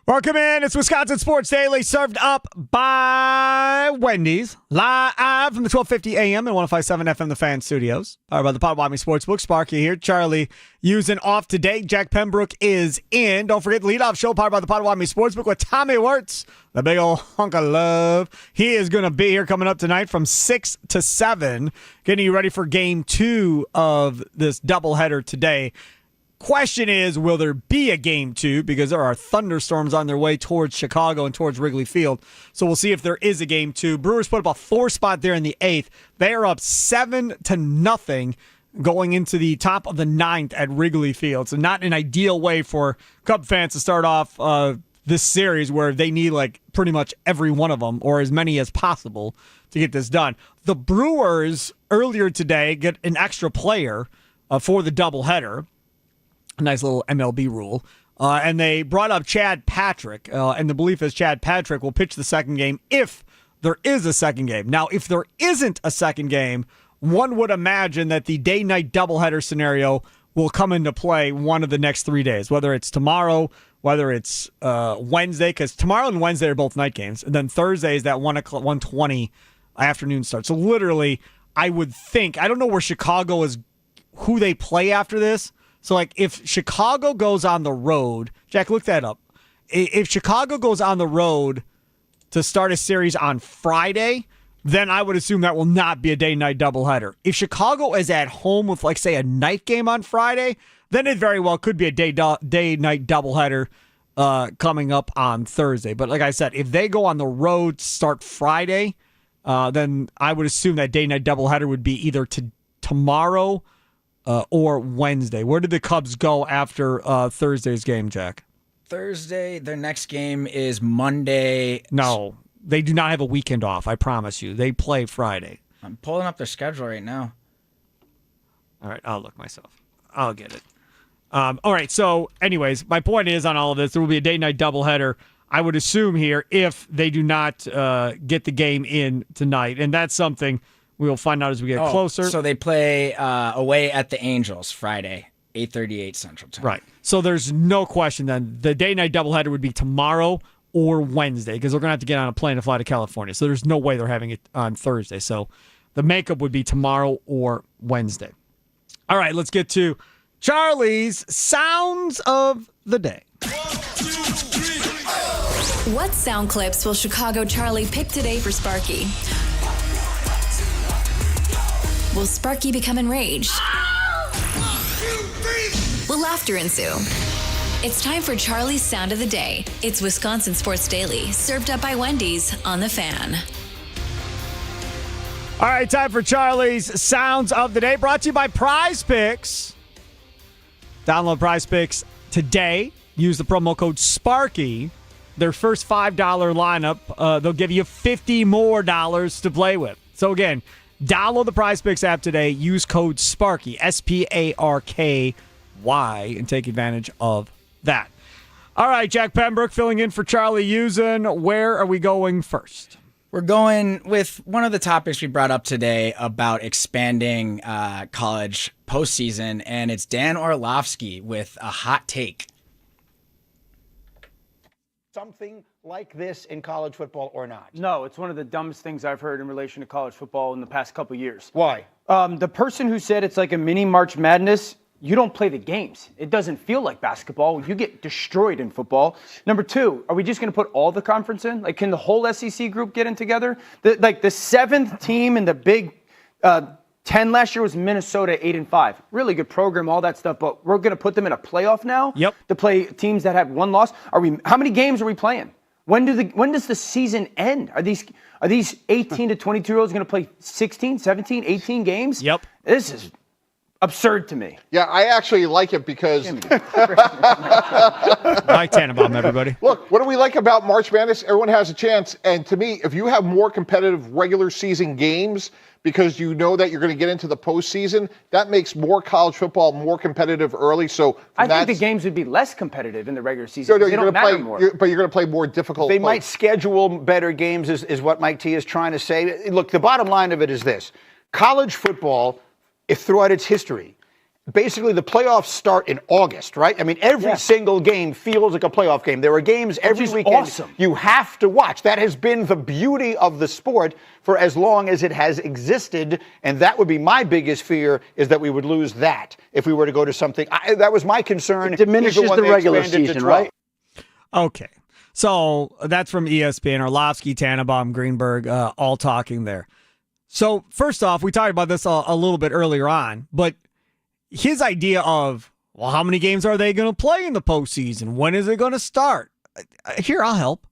Welcome in. It's Wisconsin Sports Daily, served up by Wendy's, live from the 1250 AM and 105.7 FM, the Fan Studios. Powered by the Potawatomi Sportsbook. Sparky here. Charlie using off today. Jack Pembroke is in. Don't forget the leadoff show powered by the Potawatomi Sportsbook with Tommy Wirtz, the big old hunk of love. He is going to be here coming up tonight from 6 to 7, getting you ready for game 2 of this doubleheader today. Question is, will there be a game 2? Because there are thunderstorms on their way towards Chicago and towards Wrigley Field. So we'll see if there is a game 2. Brewers put up a 4 spot there in the 8th. They are up 7-0 going into the top of the 9th at Wrigley Field. So not an ideal way for Cub fans to start off this series where they need like pretty much every one of them or as many as possible to get this done. The Brewers earlier today get an extra player for the doubleheader. Nice little MLB rule. And they brought up Chad Patrick. And the belief is Chad Patrick will pitch the second game if there is a second game. Now, if there isn't a second game, one would imagine that the day-night doubleheader scenario will come into play one of the next 3 days, whether it's tomorrow, whether it's Wednesday, because tomorrow and Wednesday are both night games. And then Thursday is that 1:20 afternoon start. So literally, I would think, I don't know where Chicago is, who they play after this. So, like, if Chicago goes on the road, Jack, look that up. If Chicago goes on the road to start a series on Friday, then I would assume that will not be a day-night doubleheader. If Chicago is at home with, like, say, a night game on Friday, then it very well could be a day-night doubleheader coming up on Thursday. But like I said, if they go on the road to start Friday, then I would assume that day-night doubleheader would be either tomorrow or Wednesday. Where did the Cubs go after Thursday's game, Jack? Thursday, their next game is Monday. No, they do not have a weekend off, I promise you. They play Friday. I'm pulling up their schedule right now. All right, I'll look myself. I'll get it. All right, so anyways, my point is on all of this, there will be a day-night doubleheader, I would assume here, if they do not get the game in tonight. And that's something we will find out as we get closer. So they play away at the Angels Friday, 8:38 Central Time. Right. So there's no question then the day-night doubleheader would be tomorrow or Wednesday because they're going to have to get on a plane to fly to California. So there's no way they're having it on Thursday. So the makeup would be tomorrow or Wednesday. All right, let's get to Charlie's Sounds of the Day. 1, 2, 3. What sound clips will Chicago Charlie pick today for Sparky? Will Sparky become enraged? Will laughter ensue? It's time for Charlie's Sound of the Day. It's Wisconsin Sports Daily, served up by Wendy's on The Fan. All right, time for Charlie's Sounds of the Day, brought to you by Prize Picks. Download Prize Picks today. Use the promo code SPARKY. Their first $5 lineup, they'll give you $50 more to play with. So again, download the Prize Picks app today. Use code SPARKY, SPARKY, and take advantage of that. All right, Jack Pembroke filling in for Charlie Usen. Where are we going first? We're going with one of the topics we brought up today about expanding college postseason, and it's Dan Orlovsky with a hot take. Something like this in college football or not? No, it's one of the dumbest things I've heard in relation to college football in the past couple of years. Why? The person who said it's like a mini March Madness, you don't play the games. It doesn't feel like basketball. You get destroyed in football. Number two, are we just going to put all the conference in? Like, can the whole SEC group get in together? The seventh team in the Big 10 last year was Minnesota, 8-5. Really good program, all that stuff. But we're going to put them in a playoff now. Yep. To play teams that have one loss. How many games are we playing? When does the season end? Are these 18 to 22-year-olds going to play 16, 17, 18 games? Yep. This is absurd to me. Yeah, I actually like it because Mike Tannenbaum, everybody. Look, what do we like about March Madness? Everyone has a chance. And to me, if you have more competitive regular season games because you know that you're going to get into the postseason, that makes more college football more competitive early. So I think the games would be less competitive in the regular season. They don't matter more. But you're going to play more difficult. They might schedule better games is what Mike T is trying to say. Look, the bottom line of it is this. College football, if throughout its history, basically the playoffs start in August, right? I mean, every single game feels like a playoff game. There are games every weekend awesome. you have to watch. That has been the beauty of the sport for as long as it has existed, and that would be my biggest fear, is that we would lose that if we were to go to something. That was my concern. It diminishes the regular season, right? Okay. So that's from ESPN, Orlovsky, Tannenbaum, Greenberg, all talking there. So first off, we talked about this a little bit earlier on, but his idea of, well, how many games are they going to play in the postseason? When is it going to start? Here, I'll help.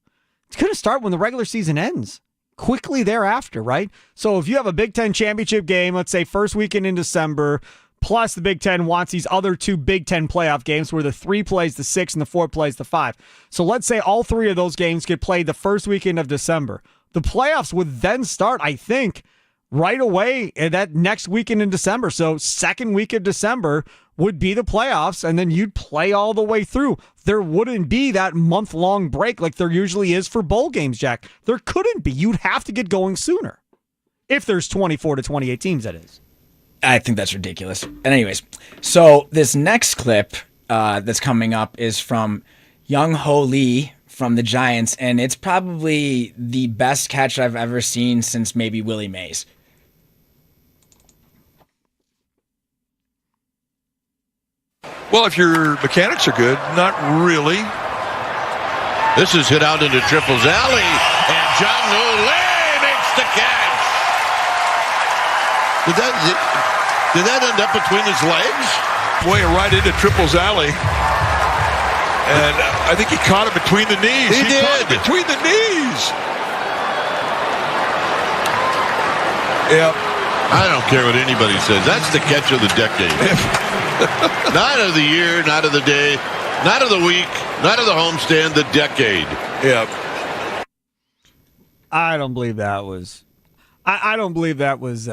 It's going to start when the regular season ends, quickly thereafter, right? So if you have a Big Ten championship game, let's say first weekend in December, plus the Big Ten wants these other two Big Ten playoff games where the 3 plays the 6 and the 4 plays the 5. So let's say all 3 of those games get played the first weekend of December. The playoffs would then start, I think, right away that next weekend in December. So second week of December would be the playoffs, and then you'd play all the way through. There wouldn't be that month-long break like there usually is for bowl games, Jack. There couldn't be. You'd have to get going sooner. If there's 24 to 28 teams, that is. I think that's ridiculous. And anyways, so this next clip that's coming up is from Young Ho Lee from the Giants, and it's probably the best catch I've ever seen since maybe Willie Mays. Well, if your mechanics are good, not really. This is hit out into Triples Alley, and John Olay makes the catch. Did that end up between his legs? Way right into Triples Alley. And I think he caught it between the knees. He did. Caught it between the knees. Yeah. I don't care what anybody says. That's the catch of the decade. Not of the year, not of the day, not of the week, not of the homestand, the decade. Yeah. I don't believe that was. I don't believe that was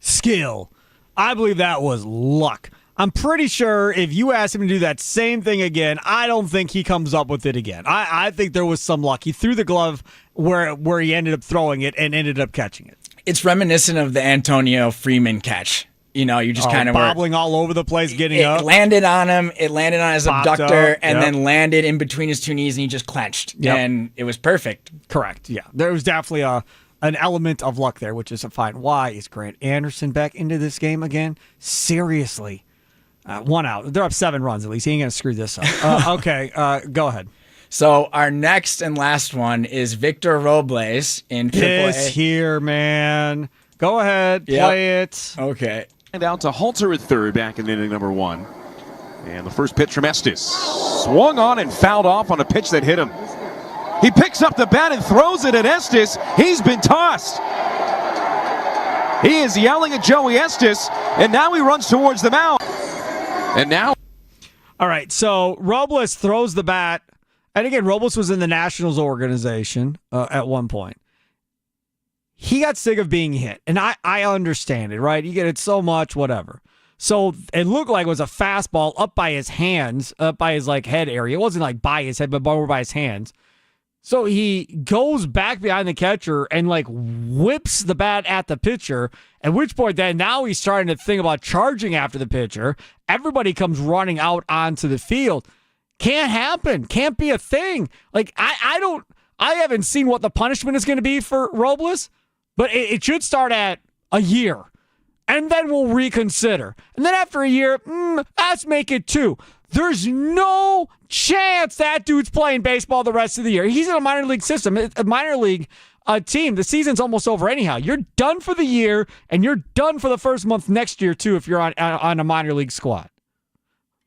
skill. I believe that was luck. I'm pretty sure if you ask him to do that same thing again, I don't think he comes up with it again. I think there was some luck. He threw the glove where he ended up throwing it and ended up catching it. It's reminiscent of the Antonio Freeman catch. You know, you just kind of bobbling all over the place, getting up. It landed on him. It landed on his abductor, up, and then landed in between his 2 knees, and he just clenched. Yep. And it was perfect. Correct. Yeah, there was definitely an element of luck there, which is fine. Why is Grant Anderson back into this game again? Seriously. 1 out. They're up 7 runs at least. He ain't going to screw this up. Okay, go ahead. So our next and last one is Victor Robles in AAA. This here, man. Go ahead. Play it. Okay. And out to Halter at third back in inning number 1. And the first pitch from Estes. Swung on and fouled off on a pitch that hit him. He picks up the bat and throws it at Estes. He's been tossed. He is yelling at Joey Estes, and now he runs towards the mound. And now. All right, so Robles throws the bat. And again, Robles was in the Nationals organization at one point. He got sick of being hit. And I understand it, right? You get it so much, whatever. So it looked like it was a fastball up by his hands, up by his head area. It wasn't like by his head, but more by his hands. So he goes back behind the catcher and whips the bat at the pitcher, at which point then now he's starting to think about charging after the pitcher. Everybody comes running out onto the field. Can't happen. Can't be a thing. I haven't seen what the punishment is going to be for Robles, but it should start at a year. And then we'll reconsider. And then after a year, let's make it 2. There's no chance that dude's playing baseball the rest of the year. He's in a minor league system, a minor league team. The season's almost over anyhow. You're done for the year, and you're done for the first month next year, too, if you're on a minor league squad.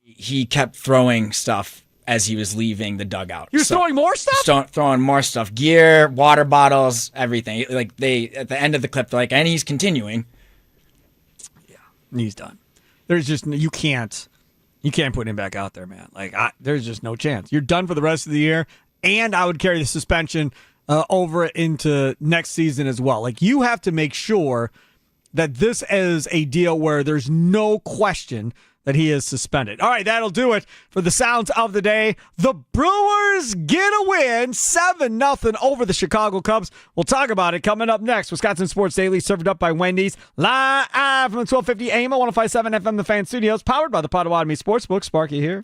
He kept throwing stuff as he was leaving the dugout. He was throwing more stuff? Throwing more stuff. Gear, water bottles, everything. At the end of the clip, they're like, and he's continuing. Yeah, he's done. There's just, you can't put him back out there, man. There's just no chance. You're done for the rest of the year, and I would carry the suspension over into next season as well. You have to make sure that this is a deal where there's no question that he is suspended. All right, that'll do it for the sounds of the day. The Brewers get a win, 7-0 over the Chicago Cubs. We'll talk about it coming up next. Wisconsin Sports Daily, served up by Wendy's, live from the 1250 AM, 105.7 FM, The Fan Studios, powered by the Potawatomi Sportsbook. Sparky here.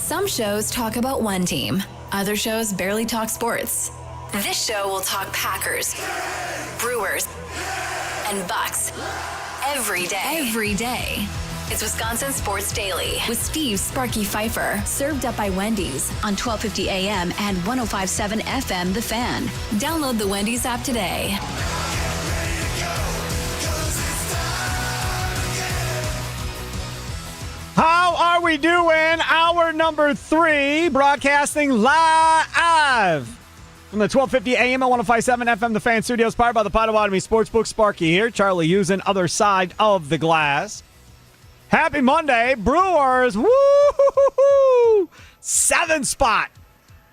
Some shows talk about one team, Other shows barely talk sports. This show will talk Packers, Brewers, and Bucks every day. It's Wisconsin Sports Daily with Steve Sparky Pfeiffer, served up by Wendy's on 1250 AM and 105.7 FM The Fan. Download the Wendy's app today. How are we doing? Hour number 3, broadcasting live from the 1250 AM at 105.7 FM The Fan Studios, powered by the Potawatomi Sportsbook. Sparky here, Charlie using other side of the glass. Happy Monday, Brewers. Woo! 7th spot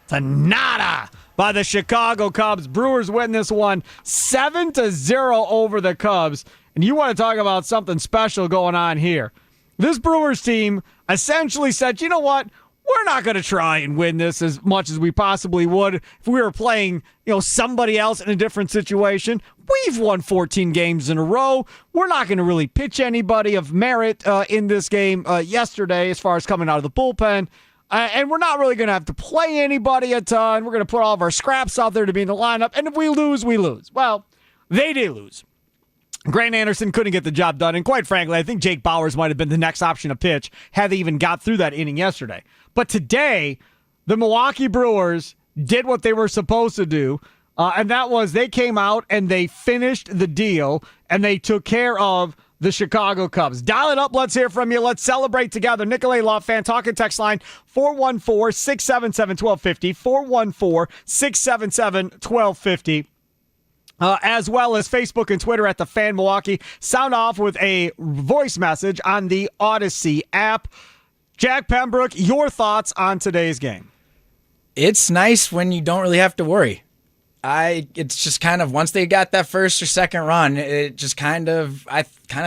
to nada by the Chicago Cubs. Brewers win this one 7-0 over the Cubs. And you want to talk about something special going on here. This Brewers team essentially said, you know what? We're not going to try and win this as much as we possibly would if we were playing, somebody else in a different situation. We've won 14 games in a row. We're not going to really pitch anybody of merit in this game yesterday as far as coming out of the bullpen. And we're not really going to have to play anybody a ton. We're going to put all of our scraps out there to be in the lineup. And if we lose, we lose. Well, they did lose. Grant Anderson couldn't get the job done. And quite frankly, I think Jake Bauers might have been the next option to pitch had they even got through that inning yesterday. But today, the Milwaukee Brewers did what they were supposed to do. And that was they came out and they finished the deal and they took care of the Chicago Cubs. Dial it up. Let's hear from you. Let's celebrate together. Nicolay Law Fan talking text line 414-677-1250, 414-677-1250. As well as Facebook and Twitter at The Fan Milwaukee. Sound off with a voice message on the Odyssey app. Jack Pembroke, your thoughts on today's game? It's nice when you don't really have to worry. It's just kind of once they got that first or second run, I kind of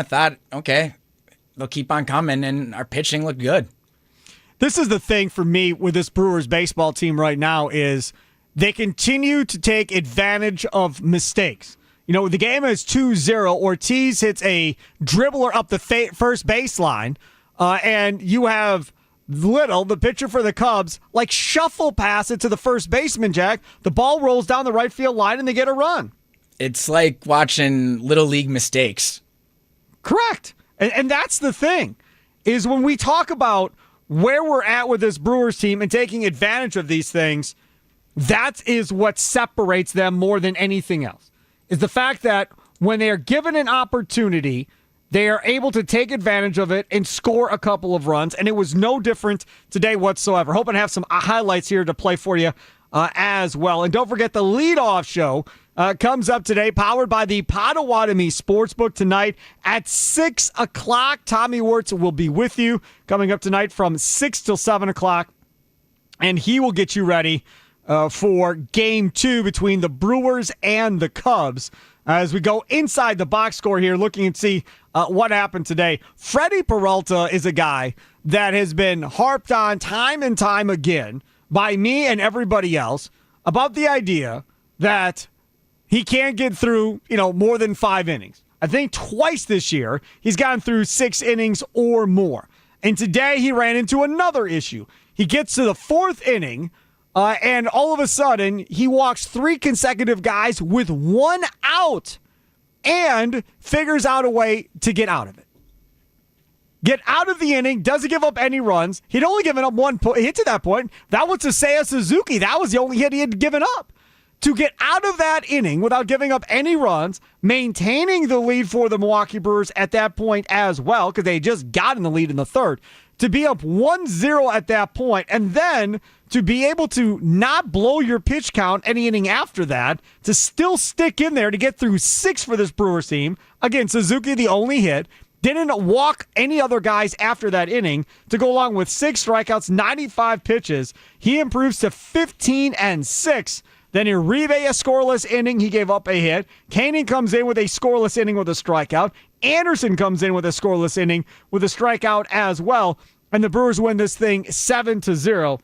thought, okay, they'll keep on coming, and our pitching looked good. This is the thing for me with this Brewers baseball team right now is they continue to take advantage of mistakes. The game is 2-0. Ortiz hits a dribbler up the first baseline, and you have Little, the pitcher for the Cubs, shuffle pass it to the first baseman, Jack. The ball rolls down the right field line, and they get a run. It's like watching Little League mistakes. Correct. And that's the thing, is when we talk about where we're at with this Brewers team and taking advantage of these things, that is what separates them more than anything else, is the fact that when they are given an opportunity, they are able to take advantage of it and score a couple of runs, and it was no different today whatsoever. Hoping to have some highlights here to play for you as well. And don't forget, the leadoff show comes up today, powered by the Potawatomi Sportsbook tonight at 6 o'clock. Tommy Wirtz will be with you coming up tonight from 6 till 7 o'clock, and he will get you ready for Game 2 between the Brewers and the Cubs. As we go inside the box score here, looking and see what happened today. Freddie Peralta is a guy that has been harped on time and time again by me and everybody else about the idea that he can't get through, more than 5 innings. I think twice this year he's gotten through 6 innings or more. And today he ran into another issue. He gets to the 4th inning, and all of a sudden, he walks 3 consecutive guys with 1 out and figures out a way to get out of it. Get out of the inning, doesn't give up any runs. He'd only given up 1 hit to that point. That was to Seiya Suzuki. That was the only hit he had given up. To get out of that inning without giving up any runs, maintaining the lead for the Milwaukee Brewers at that point as well, because they just got in the lead in the 3rd, to be up 1-0 at that point, and then to be able to not blow your pitch count any inning after that, to still stick in there to get through 6 for this Brewers team. Again, Suzuki, the only hit, didn't walk any other guys after that inning to go along with 6 strikeouts, 95 pitches. He improves to 15-6. Then Uribe, a scoreless inning. He gave up a hit. Koenig comes in with a scoreless inning with a strikeout. Anderson comes in with a scoreless inning with a strikeout as well. And the Brewers win this thing 7-0.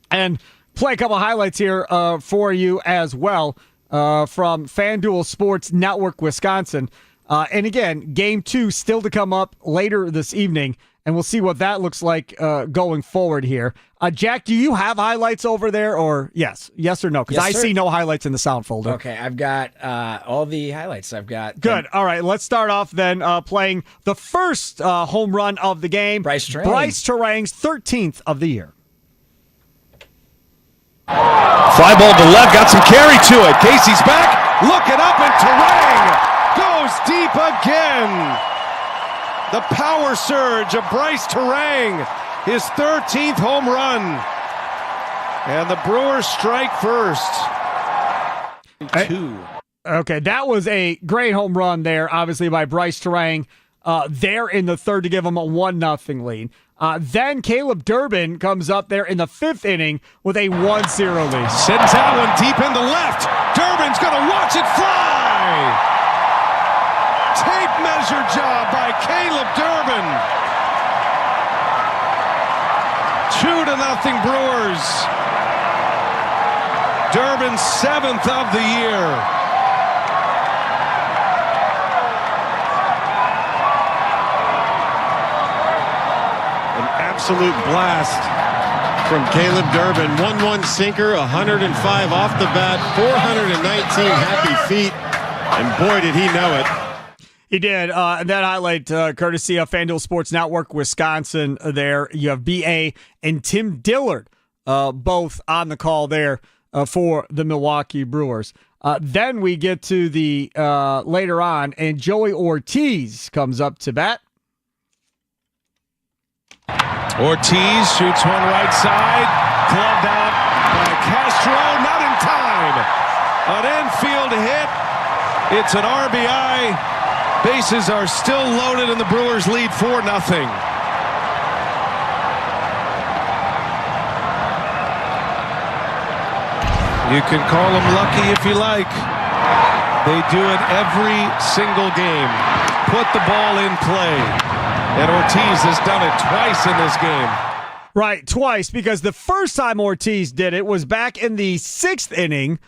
And play a couple highlights here for you as well from FanDuel Sports Network Wisconsin. And again, Game 2 still to come up later this evening and we'll see what that looks like going forward here. Jack, do you have highlights over there, or yes or no? Because I see no highlights in the sound folder. Okay, I've got all the highlights. I've got good. All right, let's start off then playing the first home run of the game. Bryce Turang. Bryce Turang's 13th of the year. Fly ball to left, got some carry to it. Casey's back, looking up, and Turang goes deep again. The power surge of Bryce Turang, his 13th home run. And the Brewers strike first. Two. Okay, that was a great home run there, obviously, by Bryce Turang there in the third to give him a 1-0 lead. Then Caleb Durbin comes up there in the 5th inning with a 1-0 lead. Sends that one deep in the left. Durbin's going to watch it fly. Tape measure job by Caleb Durbin. 2-0 Brewers. Durbin's 7th of the year. An absolute blast from Caleb Durbin. 1-1 sinker, 105 off the bat, 419 happy feet, and boy did he know it. He did. And that highlight, courtesy of FanDuel Sports Network, Wisconsin there. You have B.A. and Tim Dillard both on the call there for the Milwaukee Brewers. Then we get to the later on, and Joey Ortiz comes up to bat. Ortiz shoots one right side, gloved out by Castro, not in time. An infield hit. It's an RBI. Bases are still loaded, and the Brewers lead 4-0. You can call them lucky if you like. They do it every single game. Put the ball in play. And Ortiz has done it twice in this game. Right, twice, because the first time Ortiz did it was back in the 6th inning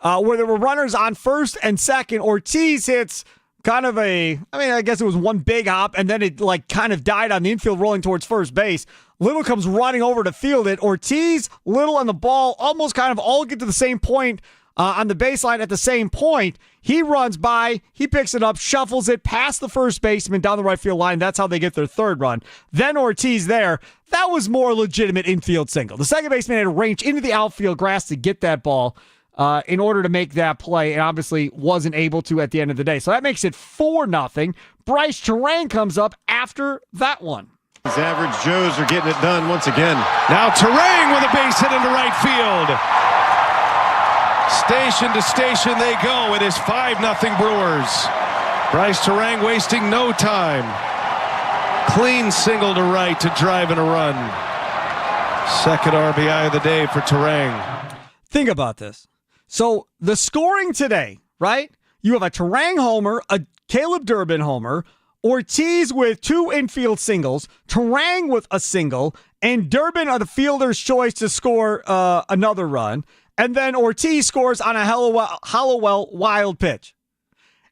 where there were runners on first and second. Ortiz hits kind of I guess it was one big hop, and then it kind of died on the infield rolling towards first base. Little comes running over to field it. Ortiz, Little, and the ball almost kind of all get to the same point on the baseline at the same point. He runs by, he picks it up, shuffles it past the first baseman down the right field line. That's how they get their third run. Then Ortiz there. That was more legitimate infield single. The second baseman had to range into the outfield grass to get that ball in order to make that play, and obviously wasn't able to at the end of the day. So that makes it 4-0. Bryce Turang comes up after that one. His average Joes are getting it done once again. Now Turang with a base hit into right field. Station to station they go. It is 5-0 Brewers. Bryce Turang wasting no time. Clean single to right to drive in a run. Second RBI of the day for Turang. Think about this. So the scoring today, right? You have a Turang homer, a Caleb Durbin homer, Ortiz with 2 infield singles, Turang with a single, and Durbin are the fielder's choice to score another run. And then Ortiz scores on a Hollowell wild pitch.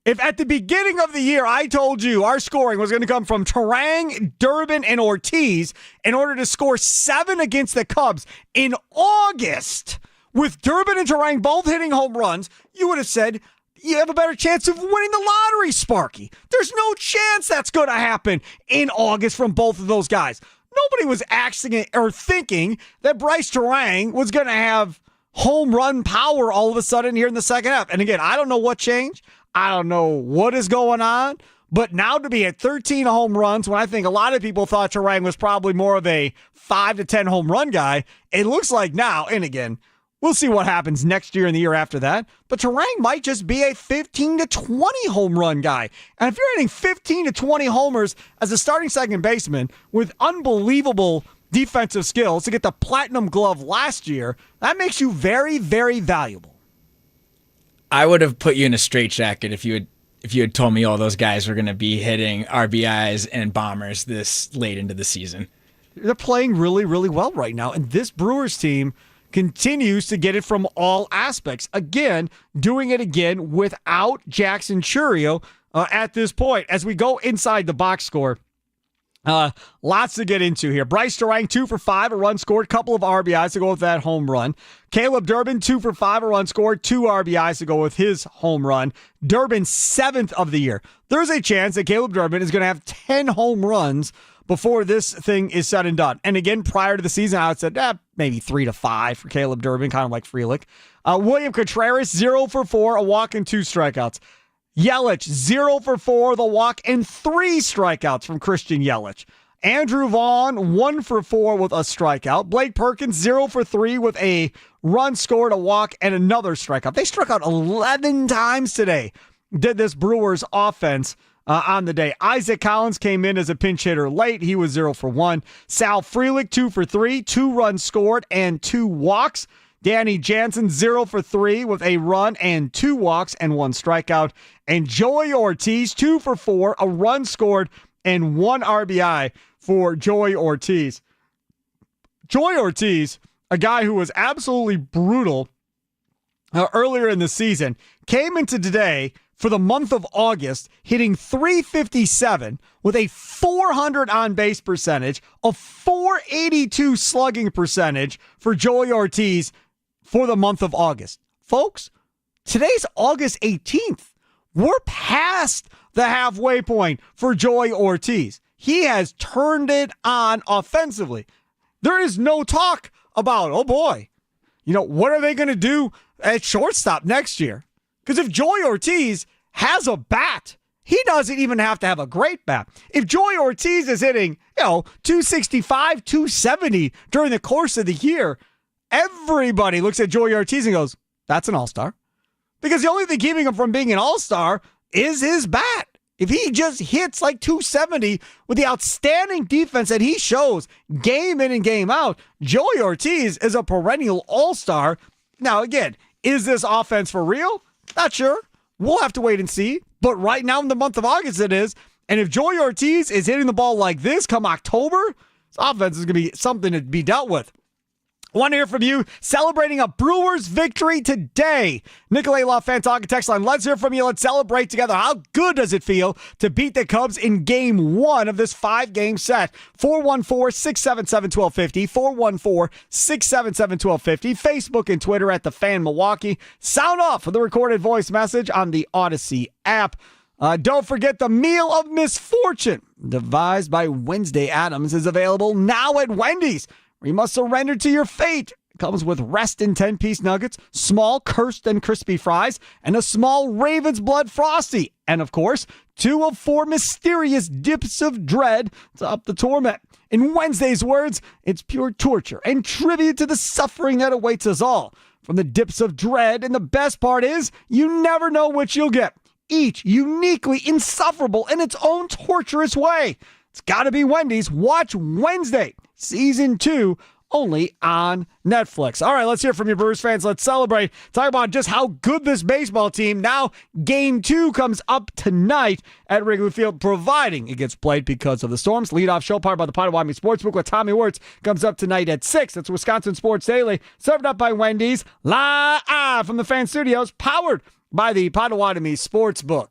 If at the beginning of the year I told you our scoring was going to come from Turang, Durbin, and Ortiz in order to score 7 against the Cubs in August, with Durbin and Turang both hitting home runs, you would have said you have a better chance of winning the lottery, Sparky. There's no chance that's going to happen in August from both of those guys. Nobody was asking or thinking that Bryce Turang was going to have home run power all of a sudden here in the second half. And again, I don't know what changed. I don't know what is going on. But now to be at 13 home runs, when I think a lot of people thought Turang was probably more of a 5 to 10 home run guy, it looks like now, and again, we'll see what happens next year and the year after that. But Turang might just be a 15 to 20 home run guy. And if you're hitting 15 to 20 homers as a starting second baseman with unbelievable defensive skills to get the platinum glove last year, that makes you very, very valuable. I would have put you in a straitjacket if you had told me all those guys were going to be hitting RBIs and bombers this late into the season. They're playing really, really well right now. And this Brewers team continues to get it from all aspects. Again, doing it again without Jackson Chourio at this point. As we go inside the box score, Lots to get into here. Bryce Durang, 2 for 5, a run scored, couple of RBIs to go with that home run. Caleb Durbin, 2 for 5, a run scored, 2 RBIs to go with his home run. Durbin, 7th of the year. There's a chance that Caleb Durbin is going to have 10 home runs before this thing is said and done. And again, prior to the season, I would say maybe 3 to 5 for Caleb Durbin, kind of like Frelick. William Contreras, 0 for 4, a walk and 2 strikeouts. Yelich, 0 for 4, the walk, and 3 strikeouts from Christian Yelich. Andrew Vaughn, 1 for 4 with a strikeout. Blake Perkins, 0 for 3 with a run scored, a walk, and another strikeout. They struck out 11 times today, did this Brewers offense on the day. Isaac Collins came in as a pinch hitter late. He was 0 for 1. Sal Frelick, 2 for 3, 2 runs scored, and 2 walks. Danny Jansen, 0 for 3 with a run and 2 walks and 1 strikeout. And Joey Ortiz, 2 for 4, a run scored and 1 RBI for Joey Ortiz. Joey Ortiz, a guy who was absolutely brutal earlier in the season, came into today for the month of August, hitting .357 with a .400 on-base percentage, a .482 slugging percentage for Joey Ortiz for the month of August. Folks, today's August 18th. We're past the halfway point for Joey Ortiz. He has turned it on offensively. There is no talk about, oh boy, what are they going to do at shortstop next year? Because if Joey Ortiz has a bat, he doesn't even have to have a great bat. If Joey Ortiz is hitting, 265, 270 during the course of the year, everybody looks at Joey Ortiz and goes, that's an all-star. Because the only thing keeping him from being an all-star is his bat. If he just hits like 270 with the outstanding defense that he shows game in and game out, Joey Ortiz is a perennial all-star. Now, again, is this offense for real? Not sure. We'll have to wait and see. But right now in the month of August it is. And if Joey Ortiz is hitting the ball like this come October, this offense is going to be something to be dealt with. I want to hear from you celebrating a Brewers victory today. Nicolay Law Fan Talk text line. Let's hear from you. Let's celebrate together. How good does it feel to beat the Cubs in game 1 of this 5-game set? 414-677-1250. 414-677-1250. Facebook and Twitter at The Fan Milwaukee. Sound off with a recorded voice message on the Odyssey app. Don't forget the Meal of Misfortune, devised by Wednesday Adams, is available now at Wendy's. You must surrender to your fate. It comes with rest in 10-piece nuggets, small cursed and crispy fries, and a small Raven's Blood Frosty. And of course, 2 of 4 mysterious dips of dread to up the torment. In Wednesday's words, it's pure torture and tribute to the suffering that awaits us all from the dips of dread. And the best part is, you never know which you'll get. Each uniquely insufferable in its own torturous way. It's got to be Wendy's. Watch Wednesday, Season 2, only on Netflix. All right, let's hear from you, Brewers fans. Let's celebrate. Talk about just how good this baseball team. Now, Game 2 comes up tonight at Wrigley Field, providing it gets played because of the storms. Leadoff show powered by the Potawatomi Sportsbook with Tommy Wirtz comes up tonight at 6. It's Wisconsin Sports Daily, served up by Wendy's, live from the Fan Studios, powered by the Potawatomi Sportsbook.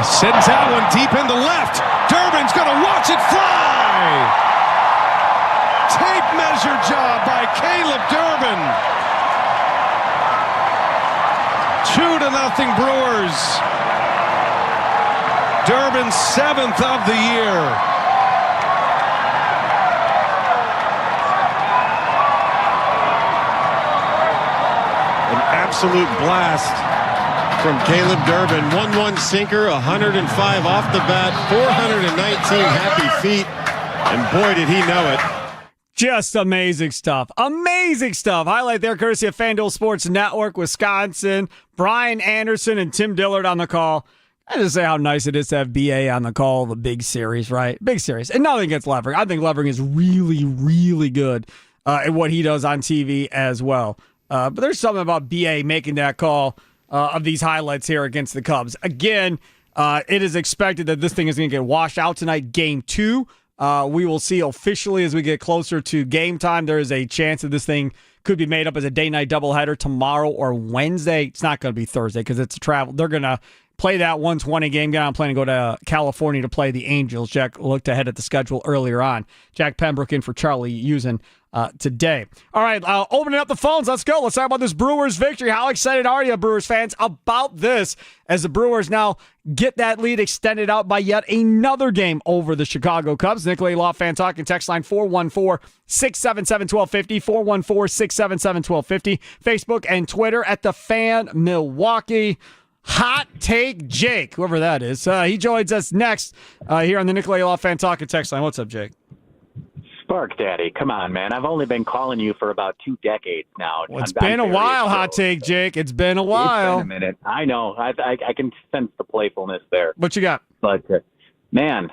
Sends that one deep into left. Durbin's going to watch it fly. Tape measure job by Caleb Durbin. 2-0 Brewers. Durbin's 7th of the year. An absolute blast from Caleb Durbin. 1-1 sinker, 105 off the bat, 419 happy feet, and boy did he know it. Just amazing stuff. Amazing stuff. Highlight there courtesy of FanDuel Sports Network, Wisconsin. Brian Anderson and Tim Dillard on the call. I just say how nice it is to have BA on the call of a big series, right? Big series. And nothing against Levering. I think Levering is really, really good at what he does on TV as well. But there's something about BA making that call of these highlights here against the Cubs. Again, it is expected that this thing is going to get washed out tonight, Game 2. We will see officially as we get closer to game time. There is a chance that this thing could be made up as a day-night doubleheader tomorrow or Wednesday. It's not going to be Thursday because it's a travel. They're going to play that 120 game. I'm planning to go to California to play the Angels. Jack looked ahead at the schedule earlier on. Jack Pembroke in for Charlie Usen today. All right, opening up the phones. Let's go. Let's talk about this Brewers victory. How excited are you, Brewers fans, about this as the Brewers now get that lead extended out by yet another game over the Chicago Cubs? Nicolay Law Fan Talk and text line 414-677-1250, 414-677-1250. Facebook and Twitter at The Fan Milwaukee. Hot Take Jake, whoever that is. He joins us next here on the Nicolay Law Fan Talk and text line. What's up, Jake? Spark Daddy, come on, man. I've only been calling you for about 2 decades now. Well, it's been a while, Hot Take Jake. It's been a while. It's been a minute. I know. I can sense the playfulness there. What you got? But, man,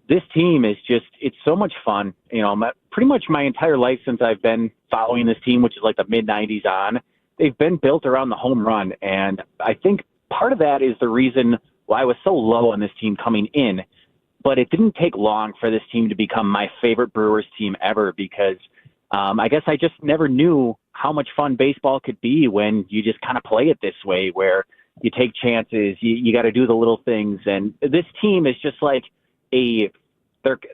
this team is just, it's so much fun. You know, pretty much my entire life since I've been following this team, which is like the mid-'90s on, they've been built around the home run. And I think part of that is the reason why I was so low on this team coming in. But it didn't take long for this team to become my favorite Brewers team ever because I guess I just never knew how much fun baseball could be when you just kind of play it this way where you take chances, you got to do the little things. And this team is just like they're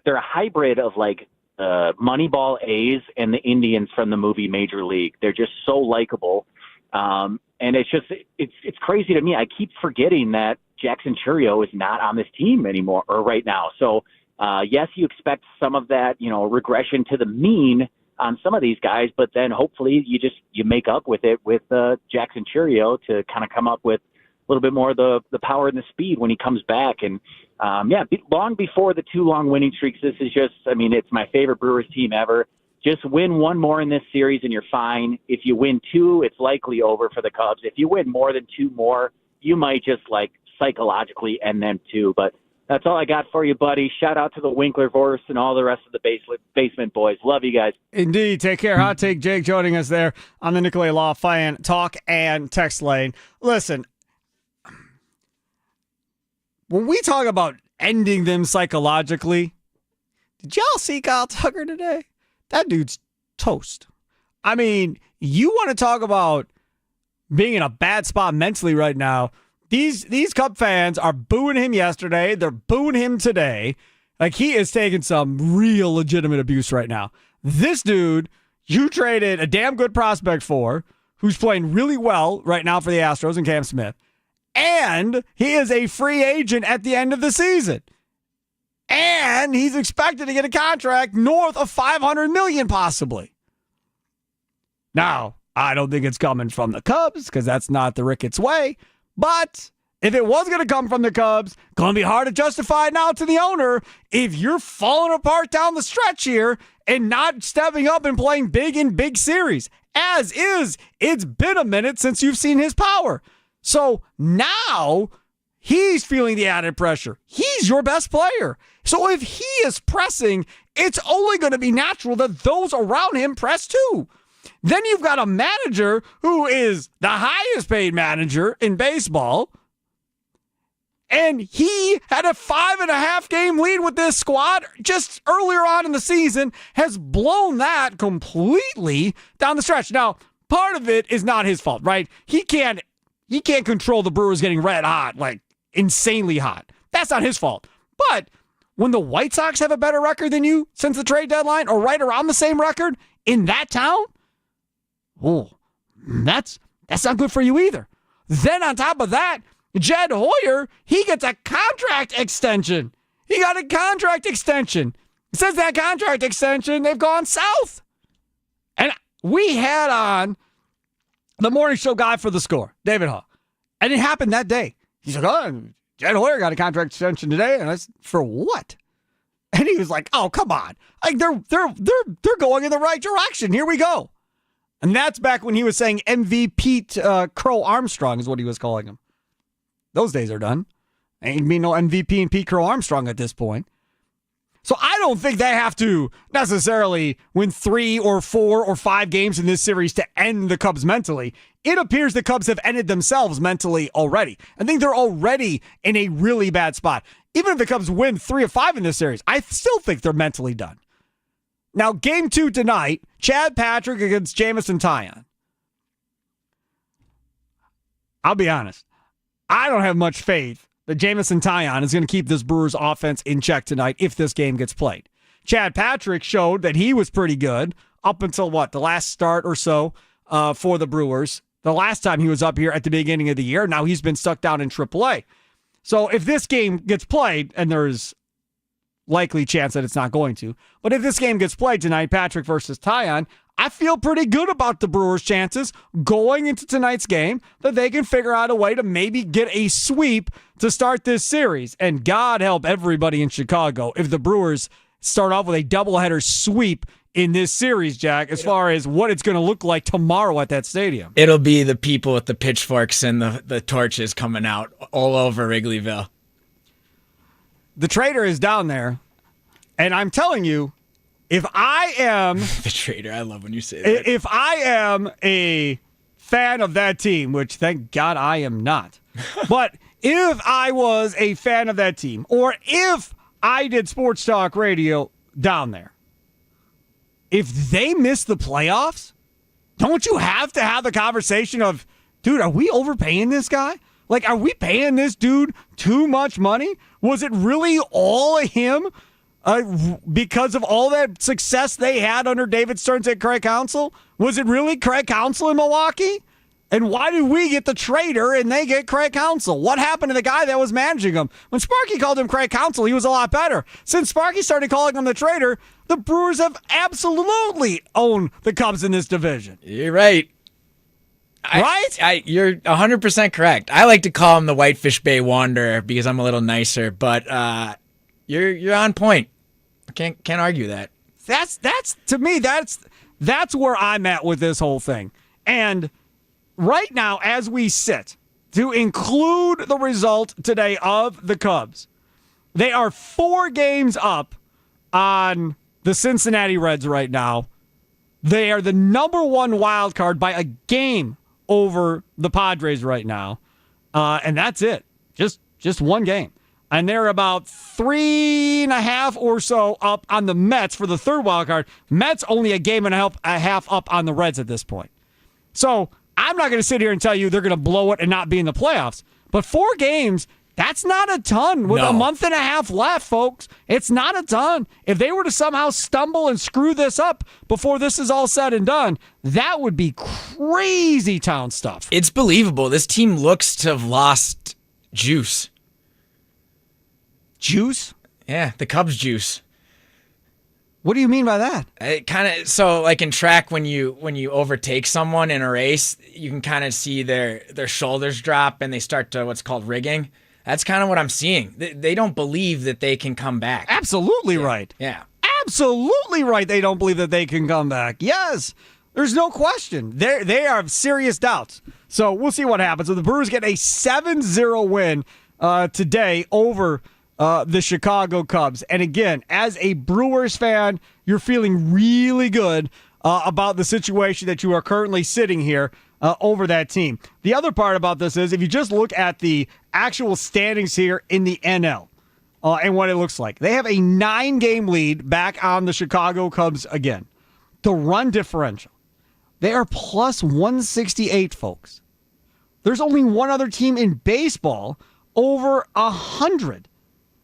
a hybrid of like Moneyball A's and the Indians from the movie Major League. They're just so likable. And it's just, it's crazy to me. I keep forgetting that Jackson Chourio is not on this team anymore or right now. So, yes, you expect some of that, you know, regression to the mean on some of these guys, but then hopefully you make up with it with Jackson Chourio to kind of come up with a little bit more of the power and the speed when he comes back. And, long before the 2 long winning streaks, this is just, I mean, it's my favorite Brewers team ever. Just win 1 more in this series and you're fine. If you win 2, it's likely over for the Cubs. If you win more than 2 more, you might just like psychologically end them too. But that's all I got for you, buddy. Shout out to the Winklerverse and all the rest of the basement boys. Love you guys. Indeed. Take care. Hot Take Jake joining us there on the Nicolay Law Fan Talk and text lane. Listen, when we talk about ending them psychologically, did y'all see Kyle Tucker today? That dude's toast. I mean, you want to talk about being in a bad spot mentally right now. These Cub fans are booing him yesterday. They're booing him today. Like, he is taking some real legitimate abuse right now. This dude, you traded a damn good prospect for, who's playing really well right now for the Astros and Cam Smith. And he is a free agent at the end of the season. And he's expected to get a contract north of $500 million possibly. Now, I don't think it's coming from the Cubs because that's not the Ricketts way. But if it was going to come from the Cubs, going to be hard to justify now to the owner if you're falling apart down the stretch here and not stepping up and playing big in big series. As is, it's been a minute since you've seen his power. So now he's feeling the added pressure. He's your best player. So if he is pressing, it's only going to be natural that those around him press too. Then you've got a manager who is the highest paid manager in baseball. And he had a 5.5 game lead with this squad just earlier on in the season, has blown that completely down the stretch. Now, part of it is not his fault, right? He can't control the Brewers getting red hot like insanely hot. That's not his fault. But when the White Sox have a better record than you since the trade deadline, or right around the same record in that town, that's not good for you either. Then on top of that, Jed Hoyer, he gets a contract extension. He got a contract extension. Since that contract extension, they've gone south. And we had on the morning show guy for The Score, David Haw. And it happened that day. He's like, oh, Jed Hoyer got a contract extension today. And I said, for what? And he was like, oh, come on. Like they're going in the right direction. Here we go. And that's back when he was saying MVP Crow Armstrong is what he was calling him. Those days are done. Ain't mean no MVP and Pete Crow Armstrong at this point. So I don't think they have to necessarily win 3 or 4 or 5 games in this series to end the Cubs mentally. It appears the Cubs have ended themselves mentally already. I think they're already in a really bad spot. Even if the Cubs win 3 or 5 in this series, I still think they're mentally done. Now, game 2 tonight, Chad Patrick against Jameson Taillon. I'll be honest. I don't have much faith that Jameson Taillon is going to keep this Brewers offense in check tonight if this game gets played. Chad Patrick showed that he was pretty good up until the last start or so for the Brewers. The last time he was up here at the beginning of the year. Now he's been stuck down in AAA. So if this game gets played, and there's likely chance that it's not going to, but if this game gets played tonight, Patrick versus Taillon, I feel pretty good about the Brewers' chances going into tonight's game that they can figure out a way to maybe get a sweep to start this series. And God help everybody in Chicago if the Brewers start off with a doubleheader sweep in this series, Jack, as far as what it's going to look like tomorrow at that stadium. It'll be the people with the pitchforks and the torches coming out all over Wrigleyville. The Trader is down there, and I'm telling you, if I am... The Trader, I love when you say that. If I am a fan of that team, which thank God I am not, but if I was a fan of that team, or if I did sports talk radio down there, if they miss the playoffs, don't you have to have the conversation of, dude, are we overpaying this guy? Like, are we paying this dude too much money? Was it really all him because of all that success they had under David Stearns at Craig Counsell? Was it really Craig Counsell in Milwaukee? And why do we get the Trader and they get Craig Counsell? What happened to the guy that was managing him? When Sparky called him Craig Counsell, he was a lot better. Since Sparky started calling him the Trader, the Brewers have absolutely owned the Cubs in this division. You're right. Right? You're 100% correct. I like to call him the Whitefish Bay Wanderer because I'm a little nicer, but you're on point. Can't argue that. That's to me, that's where I'm at with this whole thing. And right now, as we sit, to include the result today of the Cubs, they are 4 games up on the Cincinnati Reds right now. They are the number 1 wild card by a game over the Padres right now. And that's it. Just 1 game. And they're about 3.5 or so up on the Mets for the 3rd wild card. Mets only a game and a half up on the Reds at this point. So I'm not going to sit here and tell you they're going to blow it and not be in the playoffs. But 4 games, that's not a ton. With a month and a half left, folks, it's not a ton. If they were to somehow stumble and screw this up before this is all said and done, that would be crazy town stuff. It's believable. This team looks to have lost juice. Juice? Yeah, the Cubs juice. What do you mean by that? It kind of, so like in track, when you overtake someone in a race, you can kind of see their shoulders drop and they start to what's called rigging. That's kind of what I'm seeing. They don't believe that they can come back. Absolutely right. Yeah. Absolutely right. They don't believe that they can come back. Yes. There's no question. They have serious doubts. So we'll see what happens. So the Brewers get a 7-0 win today over the Chicago Cubs. And again, as a Brewers fan, you're feeling really good about the situation that you are currently sitting here over that team. The other part about this is if you just look at the actual standings here in the NL and what it looks like, they have a 9-game lead back on the Chicago Cubs again. The run differential, they are plus 168, folks. There's only one other team in baseball over 100.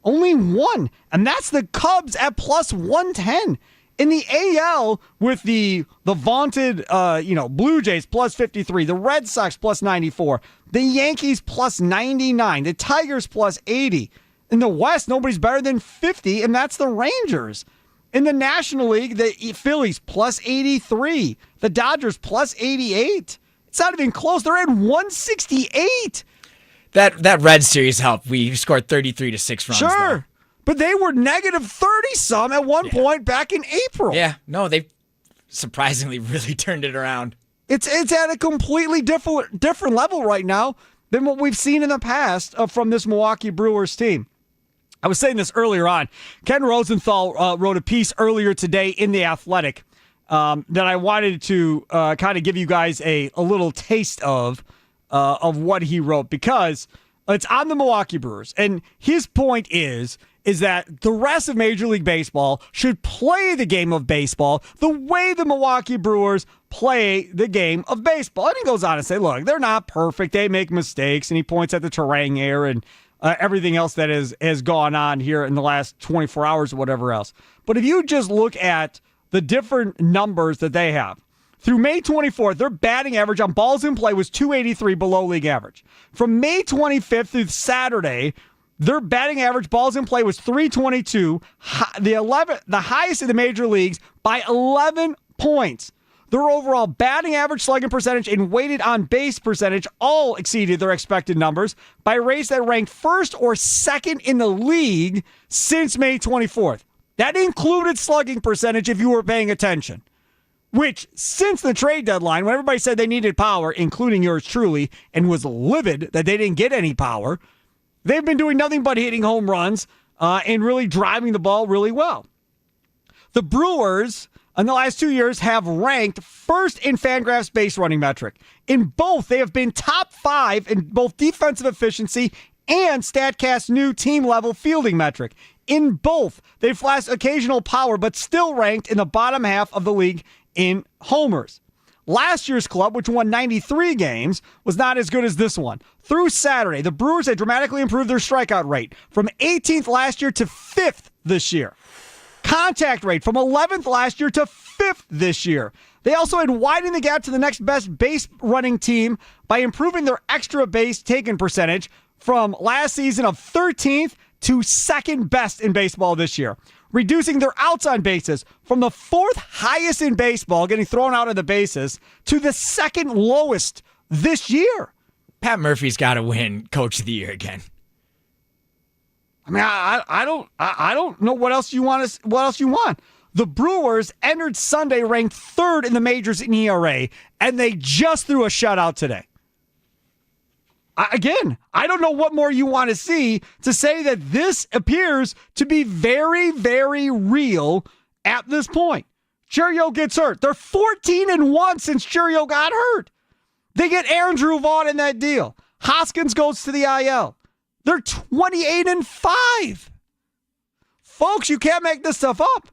Only one, and that's the Cubs at plus 110. In the AL, with the vaunted, Blue Jays plus 53, the Red Sox plus 94, the Yankees plus 99, the Tigers plus 80. In the West, nobody's better than 50, and that's the Rangers. In the National League, the Phillies plus 83, the Dodgers plus 88. It's not even close. They're at 168. That Red Series helped. We scored 33-6 runs. Sure. Though. But they were negative 30-some at one point back in April. Yeah, no, they surprisingly really turned it around. It's at a completely different level right now than what we've seen in the past from this Milwaukee Brewers team. I was saying this earlier on. Ken Rosenthal wrote a piece earlier today in The Athletic that I wanted to kind of give you guys a little taste of what he wrote, because it's on the Milwaukee Brewers. And his point is that the rest of Major League Baseball should play the game of baseball the way the Milwaukee Brewers play the game of baseball. And he goes on to say, look, they're not perfect. They make mistakes. And he points at the terrain here and everything else that has gone on here in the last 24 hours or whatever else. But if you just look at the different numbers that they have, through May 24th, their batting average on balls in play was 283, below league average. From May 25th through Saturday, their batting average balls in play was 322, the highest in the major leagues by 11 points. Their overall batting average, slugging percentage, and weighted on base percentage all exceeded their expected numbers by rates that ranked first or second in the league since May 24th. That included slugging percentage if you were paying attention, which since the trade deadline, when everybody said they needed power, including yours truly, and was livid that they didn't get any power, they've been doing nothing but hitting home runs and really driving the ball really well. The Brewers, in the last 2 years, have ranked first in Fangraphs base running metric. In both, they have been top 5 in both defensive efficiency and StatCast's new team-level fielding metric. In both, they've flashed occasional power, but still ranked in the bottom half of the league in homers. Last year's club, which won 93 games, was not as good as this one. Through Saturday, the Brewers had dramatically improved their strikeout rate from 18th last year to 5th this year. Contact rate from 11th last year to 5th this year. They also had widened the gap to the next best base running team by improving their extra base taken percentage from last season of 13th to second best in baseball this year, reducing their outs on bases from the 4th highest in baseball, getting thrown out of the bases, to the 2nd lowest this year. Pat Murphy's got to win Coach of the Year again. I mean, I don't know what else you want. The Brewers entered Sunday ranked 3rd in the majors in ERA, and they just threw a shutout today. Again, I don't know what more you want to see to say that this appears to be very, very real at this point. Chourio gets hurt. They're 14-1 since Chourio got hurt. They get Andrew Vaughn in that deal. Hoskins goes to the IL. They're 28-5. Folks, you can't make this stuff up.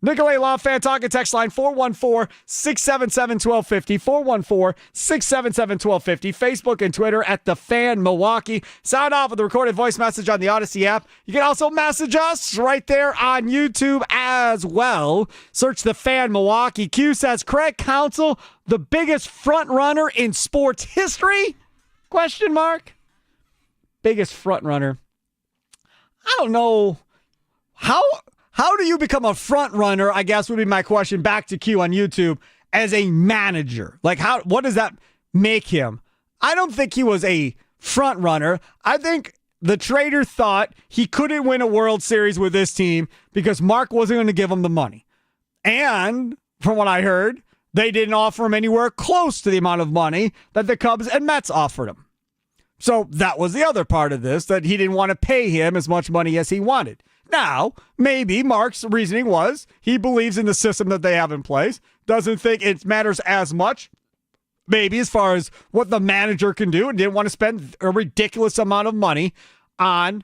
Nicolay Law Fan Talking text line 414-677-1250, 414-677-1250, Facebook and Twitter at The Fan Milwaukee. Sound off with a recorded voice message on the Odyssey app. You can also message us right there on YouTube as well. Search The Fan Milwaukee. Q says, Craig Counsell, the biggest front runner in sports history? Question mark. Biggest front runner. I don't know. How do you become a front runner, I guess would be my question back to Q on YouTube, as a manager? Like, what does that make him? I don't think he was a front runner. I think the trader thought he couldn't win a World Series with this team because Mark wasn't going to give him the money. And from what I heard, they didn't offer him anywhere close to the amount of money that the Cubs and Mets offered him. So that was the other part of this, that he didn't want to pay him as much money as he wanted. Now, maybe Mark's reasoning was he believes in the system that they have in place, doesn't think it matters as much, maybe as far as what the manager can do, and didn't want to spend a ridiculous amount of money on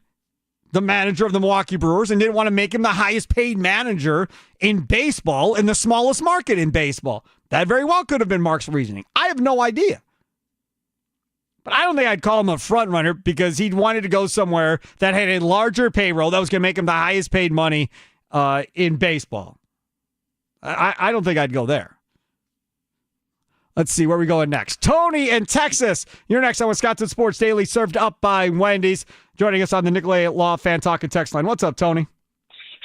the manager of the Milwaukee Brewers, and didn't want to make him the highest paid manager in baseball in the smallest market in baseball. That very well could have been Mark's reasoning. I have no idea. But I don't think I'd call him a front runner because he wanted to go somewhere that had a larger payroll that was going to make him the highest paid money in baseball. I don't think I'd go there. Let's see where we going next. Tony in Texas. You're next on Wisconsin Sports Daily, served up by Wendy's. Joining us on the Nicolay Law Fan Talk and Text line. What's up, Tony?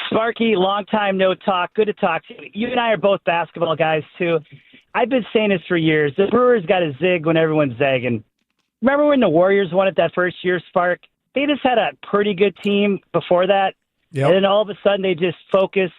Sparky, long time no talk. Good to talk to you. You and I are both basketball guys, too. I've been saying this for years. The Brewers got to zig when everyone's zagging. Remember when the Warriors won it that first year, Spark? They just had a pretty good team before that. Yep. And then all of a sudden they just focus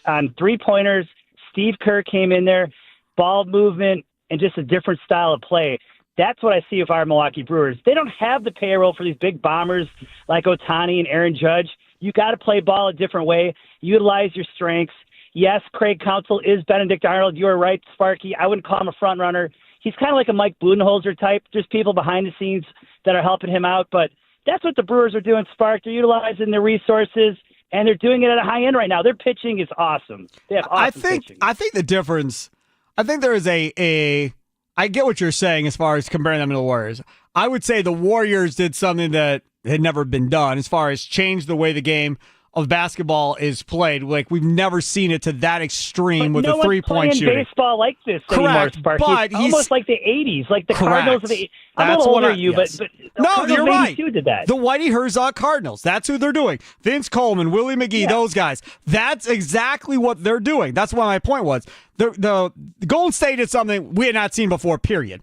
on three-pointers. Steve Kerr came in there, ball movement, and just a different style of play. That's what I see with our Milwaukee Brewers. They don't have the payroll for these big bombers like Ohtani and Aaron Judge. You got to play ball a different way, utilize your strengths. Yes, Craig Counsell is Benedict Arnold. You are right, Sparky. I wouldn't call him a front runner. He's kind of like a Mike Budenholzer type. There's people behind the scenes that are helping him out, but that's what the Brewers are doing, Spark. They're utilizing their resources, and they're doing it at a high end right now. Their pitching is awesome. They have awesome pitching. I think the difference, I think there is I get what you're saying as far as comparing them to the Warriors. I would say the Warriors did something that had never been done as far as change the way the game of basketball is played. Like, we've never seen it to that extreme with a three-point shooting. No one's baseball like this anymore, Sparky. But it's almost like the 80s, like the correct. Cardinals of the I'm a little older than you, yes. but no, Cardinals you're right. Did that. The Whitey Herzog Cardinals. That's who they're doing. Vince Coleman, Willie McGee, those guys. That's exactly what they're doing. That's what my point was. The Golden State is something we had not seen before, period.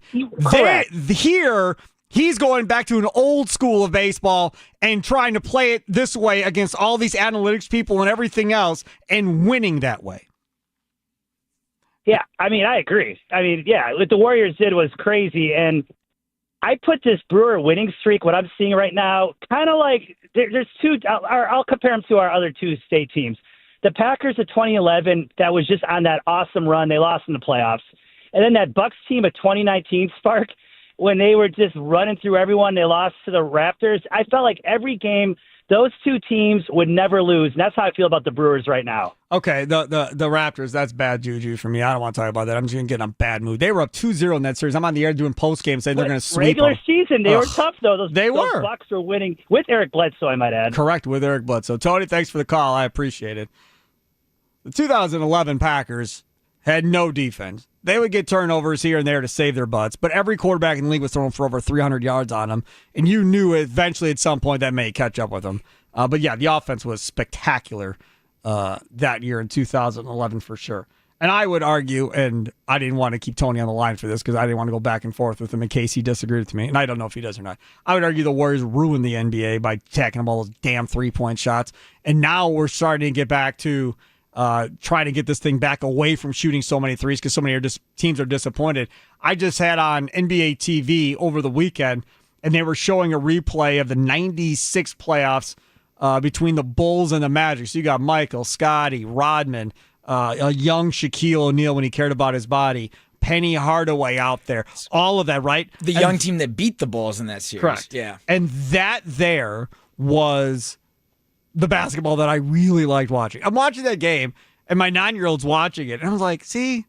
Here, he's going back to an old school of baseball and trying to play it this way against all these analytics people and everything else and winning that way. Yeah, I mean, I agree. I mean, yeah, what the Warriors did was crazy. And I put this Brewer winning streak, what I'm seeing right now, kind of like there's two. I'll compare them to our other two state teams. The Packers of 2011, that was just on that awesome run. They lost in the playoffs. And then that Bucks team of 2019, Spark, when they were just running through everyone, they lost to the Raptors. I felt like every game, those two teams would never lose. And that's how I feel about the Brewers right now. Okay, the Raptors, that's bad juju for me. I don't want to talk about that. I'm just going to get in a bad mood. They were up 2-0 in that series. I'm on the air doing post-game saying they're going to sweep regular them. Season, they were tough, though. Those were. Bucks were winning with Eric Bledsoe, I might add. Correct, with Eric Bledsoe. Tony, thanks for the call. I appreciate it. The 2011 Packers had no defense. They would get turnovers here and there to save their butts, but every quarterback in the league was throwing for over 300 yards on them, and you knew eventually at some point that may catch up with them. But yeah, the offense was spectacular that year in 2011 for sure. And I would argue, and I didn't want to keep Tony on the line for this because I didn't want to go back and forth with him in case he disagreed with me, and I don't know if he does or not. I would argue the Warriors ruined the NBA by tacking up all those damn three-point shots, and now we're starting to get back to trying to get this thing back away from shooting so many threes because so many teams are disappointed. I just had on NBA TV over the weekend, and they were showing a replay of the 96 playoffs between the Bulls and the Magic. So you got Michael, Scotty, Rodman, a young Shaquille O'Neal when he cared about his body, Penny Hardaway out there, all of that, right? The young team that beat the Bulls in that series. Correct. Yeah. And that there was the basketball that I really liked watching. I'm watching that game, and my 9-year-old's watching it, and I was like, see,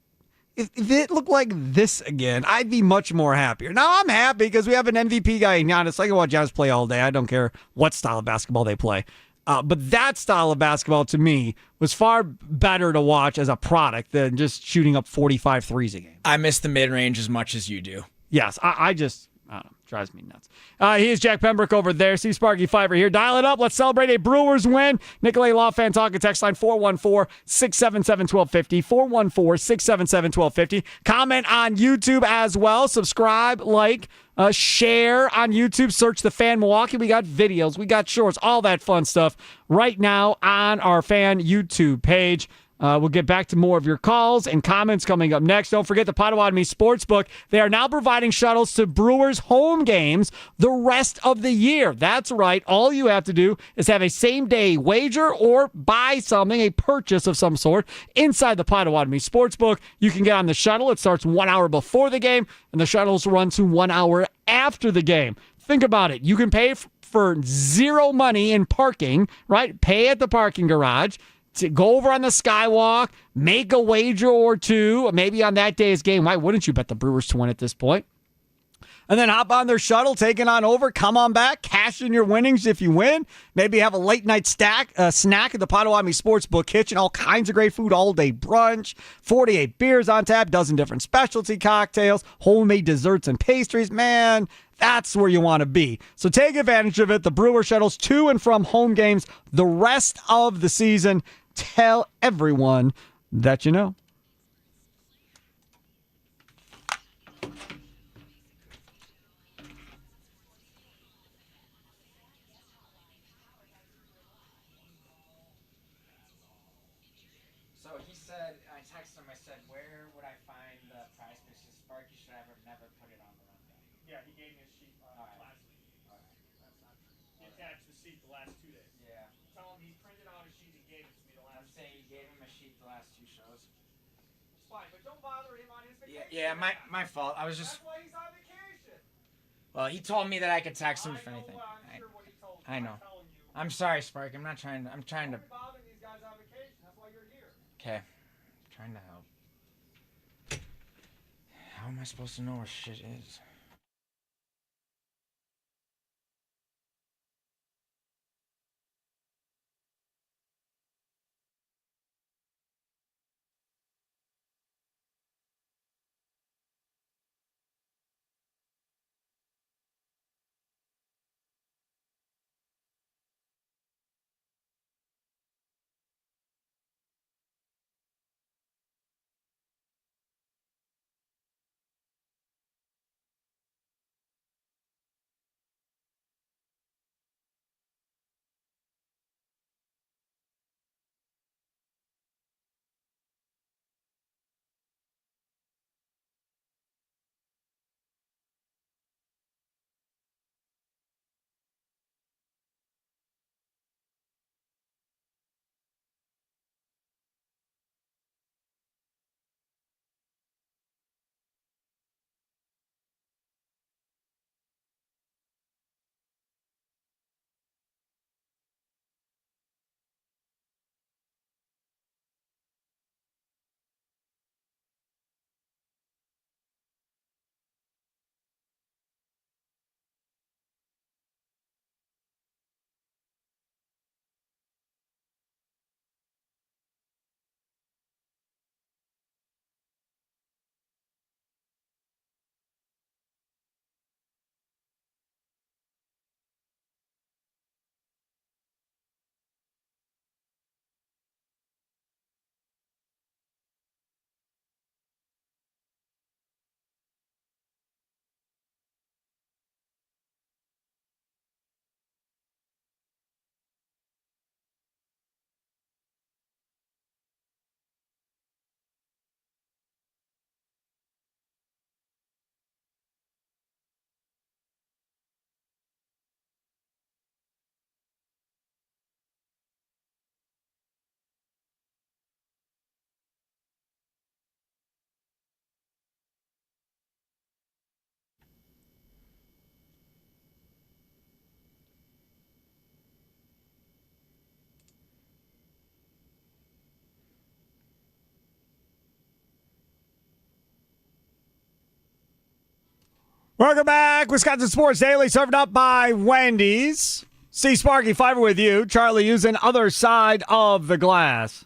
if it looked like this again, I'd be much more happier. Now, I'm happy because we have an MVP guy in Giannis. I can watch Giannis play all day. I don't care what style of basketball they play. But that style of basketball, to me, was far better to watch as a product than just shooting up 45 threes a game. I miss the mid-range as much as you do. Yes, I don't know. Drives me nuts. Here's Jack Pembroke over there. Steve Sparky Fiver here. Dial it up. Let's celebrate a Brewers win. Nicolay Law Fan Talk and text line 414-677-1250. 414-677-1250. Comment on YouTube as well. Subscribe, like, share on YouTube. Search The Fan Milwaukee. We got videos. We got shorts. All that fun stuff right now on our Fan YouTube page. We'll get back to more of your calls and comments coming up next. Don't forget the Potawatomi Sportsbook. They are now providing shuttles to Brewers home games the rest of the year. That's right. All you have to do is have a same-day wager or buy something, a purchase of some sort, inside the Potawatomi Sportsbook. You can get on the shuttle. It starts 1 hour before the game, and the shuttles run to 1 hour after the game. Think about it. You can pay for zero money in parking, right? Pay at the parking garage. To go over on the Skywalk, make a wager or two, maybe on that day's game. Why wouldn't you bet the Brewers to win at this point? and then hop on their shuttle, take it on over, come on back, cash in your winnings if you win. Maybe have a late night snack at the Potawatomi Sportsbook Kitchen. All kinds of great food, all day brunch, 48 beers on tap, dozen different specialty cocktails, homemade desserts and pastries. Man, that's where you want to be. So take advantage of it. The Brewer shuttles to and from home games the rest of the season. Tell everyone that you know. So he said, I texted him, I said, where would I find the prize picks? Sparky should have never put it on the rundown. Yeah, he gave me a sheet last week. All right. That's not true. He attached the sheet the last 2 days. Yeah. Tell him he printed out a sheet and gave it to me the last. I'm saying you gave him a sheet the last 2 shows. It's fine, but don't bother him on his vacation. Yeah, my fault. I was just. That's why he's on vacation. Well, he told me that I could text him if anything. I'm sure what he told me. I know. I'm telling you. I'm sorry, Spark. I'm not trying to. I'm trying to. Don't be bothering these guys on vacation. That's why you're here. Okay. I'm trying to help. How am I supposed to know where shit is? Welcome back. Wisconsin Sports Daily, served up by Wendy's. See Sparky Fifer with you. Charlie using other side of the glass.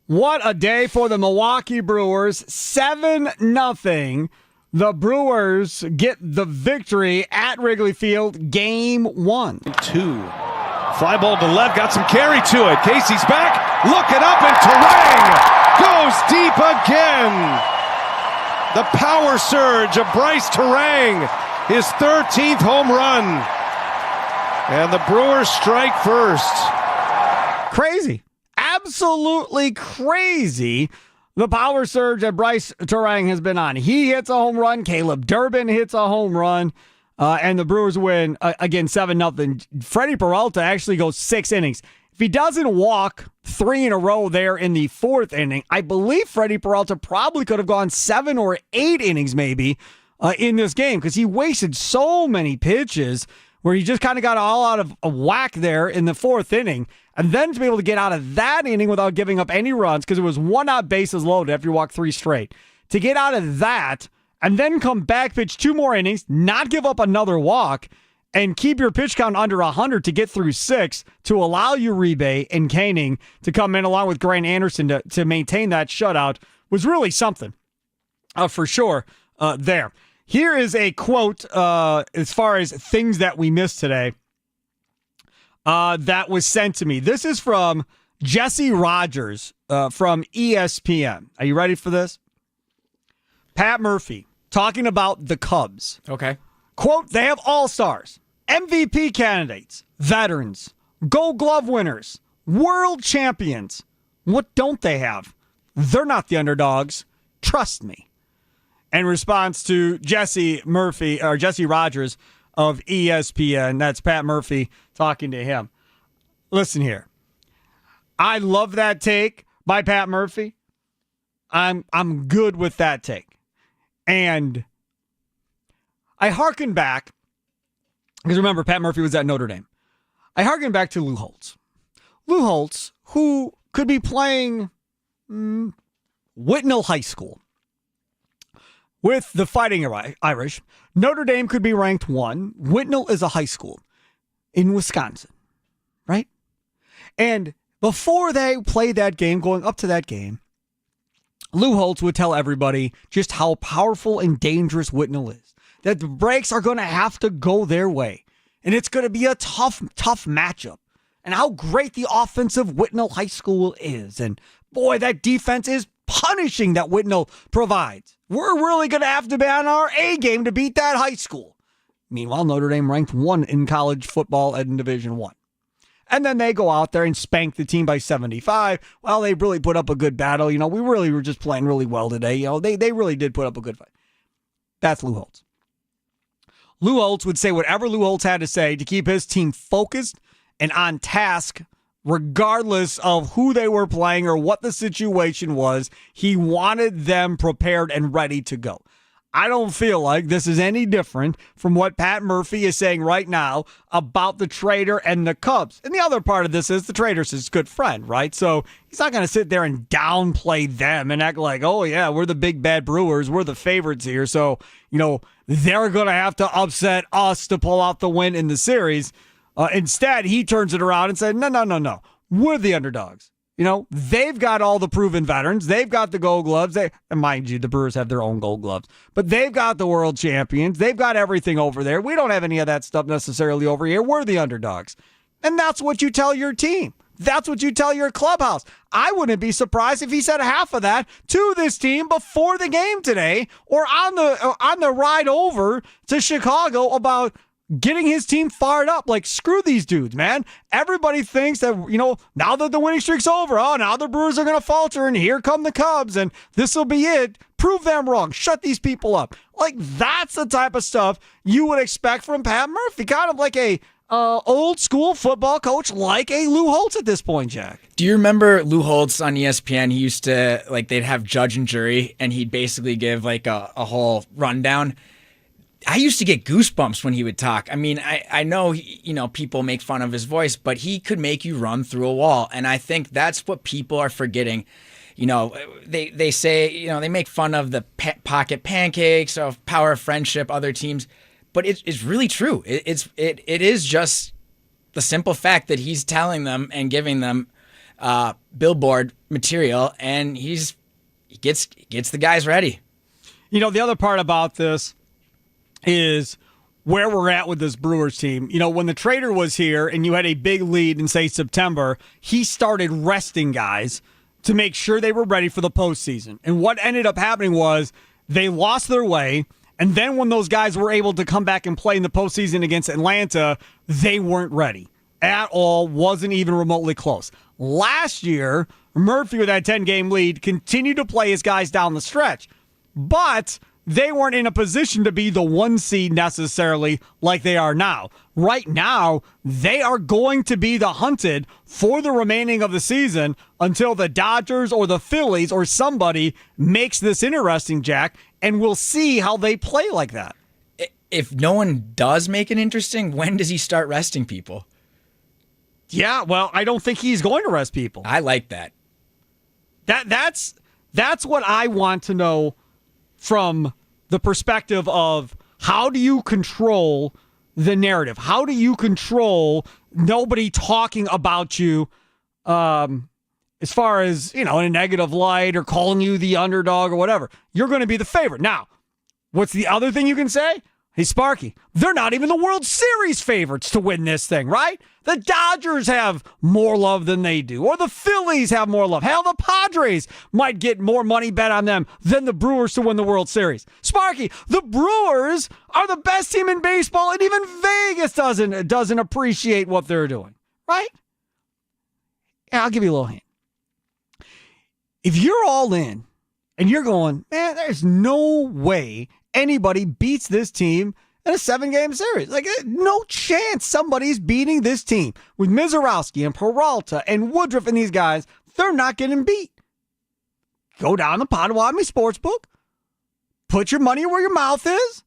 What a day for the Milwaukee Brewers. 7-0. The Brewers get the victory at Wrigley Field, Game 1. 2. Fly ball to left, got some carry to it. Casey's back, looking up, and Terang goes deep again. The power surge of Bryce Terang, his 13th home run. And the Brewers strike first. Crazy. Absolutely crazy. The power surge that Bryce Terang has been on. He hits a home run. Caleb Durbin hits a home run. And the Brewers win, again, 7-0. Freddie Peralta actually goes 6 innings. If he doesn't walk 3 in a row there in the 4th inning, I believe Freddie Peralta probably could have gone 7 or 8 innings maybe in this game because he wasted so many pitches where he just kind of got all out of a whack there in the 4th inning. And then to be able to get out of that inning without giving up any runs because it was 1 out, bases loaded after you walk 3 straight. To get out of that and then come back, pitch 2 more innings, not give up another walk, and keep your pitch count under 100 to get through 6 to allow Uribe and Koenig to come in along with Grant Anderson to maintain that shutout was really something for sure there. Here is a quote as far as things that we missed today that was sent to me. This is from Jesse Rogers from ESPN. Are you ready for this? Pat Murphy talking about the Cubs. Okay. Quote, they have all-stars, MVP candidates, veterans, Gold Glove winners, world champions. What don't they have? They're not the underdogs. Trust me. In response to Jesse Rogers of ESPN, that's Pat Murphy talking to him. Listen here. I love that take by Pat Murphy. I'm good with that take. And I hearken back, because remember, Pat Murphy was at Notre Dame. I hearken back to Lou Holtz. Lou Holtz, who could be playing Whitnell High School with the Fighting Irish. Notre Dame could be ranked 1. Whitnell is a high school in Wisconsin, right? And before they played that game, going up to that game, Lou Holtz would tell everybody just how powerful and dangerous Whitnell is. That the breaks are going to have to go their way. And it's going to be a tough matchup. And how great the offensive Whitnell High School is. And boy, that defense is punishing that Whitnell provides. We're really going to have to be on our A game to beat that high school. Meanwhile, Notre Dame ranked 1 in college football in Division I. And then they go out there and spank the team by 75. Well, they really put up a good battle. You know, we really were just playing really well today. You know, they really did put up a good fight. That's Lou Holtz. Lou Holtz would say whatever Lou Holtz had to say to keep his team focused and on task, regardless of who they were playing or what the situation was. He wanted them prepared and ready to go. I don't feel like this is any different from what Pat Murphy is saying right now about the Trader and the Cubs. And the other part of this is the Trader's his good friend, right? So he's not going to sit there and downplay them and act like, oh, yeah, we're the big bad Brewers. We're the favorites here. So, you know, they're going to have to upset us to pull out the win in the series. Instead, he turns it around and said, no. We're the underdogs. You know, they've got all the proven veterans. They've got the Gold Gloves. And mind you, the Brewers have their own Gold Gloves. But they've got the world champions. They've got everything over there. We don't have any of that stuff necessarily over here. We're the underdogs. And that's what you tell your team. That's what you tell your clubhouse. I wouldn't be surprised if he said half of that to this team before the game today or on the ride over to Chicago about getting his team fired up. Like, screw these dudes, man. Everybody thinks that, you know, now that the winning streak's over, now the Brewers are going to falter, and here come the Cubs, and this will be it. Prove them wrong. Shut these people up. Like, that's the type of stuff you would expect from Pat Murphy. Kind of like a old school football coach like a Lou Holtz at this point, Jack. Do you remember Lou Holtz on ESPN? He used to, like, they'd have judge and jury, and he'd basically give, like, a whole rundown. I used to get goosebumps when he would talk. I mean, I know, people make fun of his voice, but he could make you run through a wall. And I think that's what people are forgetting. You know, they say, you know, they make fun of the pocket pancakes, of power of friendship, other teams, but it's really true. It is just the simple fact that he's telling them and giving them billboard material, and he gets the guys ready. You know, the other part about this is where we're at with this Brewers team. You know, when the Trader was here and you had a big lead in, say, September, he started resting guys to make sure they were ready for the postseason. And what ended up happening was they lost their way, and then when those guys were able to come back and play in the postseason against Atlanta, they weren't ready at all, wasn't even remotely close. Last year, Murphy, with that 10-game lead, continued to play his guys down the stretch, but they weren't in a position to be the 1 seed necessarily like they are now. Right now, they are going to be the hunted for the remaining of the season until the Dodgers or the Phillies or somebody makes this interesting, Jack, and we'll see how they play like that. If no one does make it interesting, when does he start resting people? Yeah, well, I don't think he's going to rest people. I like that. That's what I want to know from the perspective of how do you control the narrative? How do you control nobody talking about you as far as, in a negative light or calling you the underdog or whatever? You're going to be the favorite. Now, what's the other thing you can say? Hey, Sparky, they're not even the World Series favorites to win this thing, right? The Dodgers have more love than they do, or the Phillies have more love. Hell, the Padres might get more money bet on them than the Brewers to win the World Series. Sparky, the Brewers are the best team in baseball, and even Vegas doesn't appreciate what they're doing, right? Yeah, I'll give you a little hint. If you're all in and you're going, man, there's no way anybody beats this team in a 7-game series. Like, no chance somebody's beating this team. With Mizorowski and Peralta and Woodruff and these guys, they're not getting beat. Go down the Potawatomi Sportsbook, put your money where your mouth is,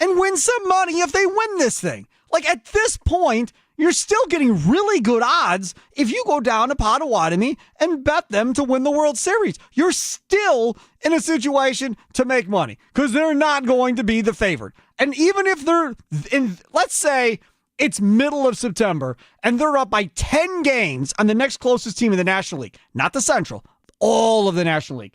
and win some money if they win this thing. Like, at this point, you're still getting really good odds if you go down to Potawatomi and bet them to win the World Series. You're still in a situation to make money because they're not going to be the favorite. And even if they're in, let's say it's middle of September and they're up by 10 games on the next closest team in the National League, not the Central, all of the National League,